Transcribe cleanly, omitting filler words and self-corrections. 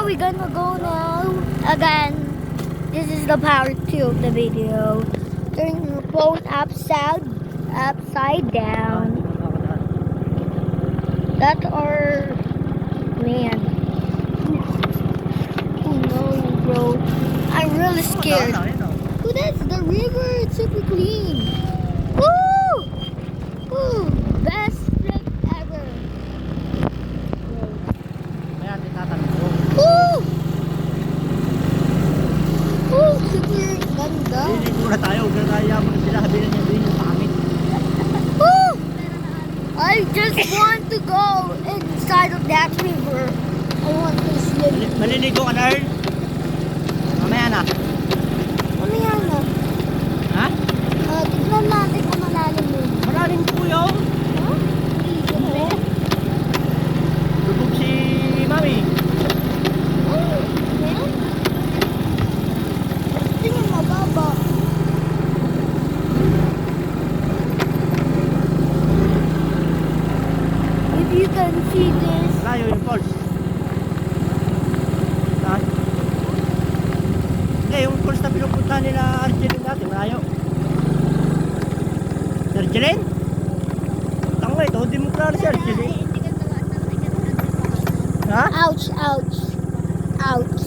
we're gonna go now. Again, this is the part 2 of the video. Turn your phone upside down. That's our man. Oh no, bro. I'm really scared. Oh, that's the river. It's super clean. Woo! Woo! Best trip ever. Ayan, tinatanong ko. Woo! Woo! Super ganda. Liligo na tayo. Huwag na tayo yaman sila. Sabihin niya din yung pangit. Woo! I just want to go inside of that river. I want to swim. Maliligo ka na, Earl? Mamaya na. Mamaya na. Ha? Tignan natin kung malalim yun. Maraming po yun. Huh? Oo. Lubog si Mami. Oh, man. Tingnan mo, baba. If you can see this. Layo yung falls. Ha? Hindi, yung falls na pinupunta nila Arjelin dati, malayo. Arjelin? Tanga ito, hindi mo klaro si Arjelin. Ha? Ouch, ouch. Ouch.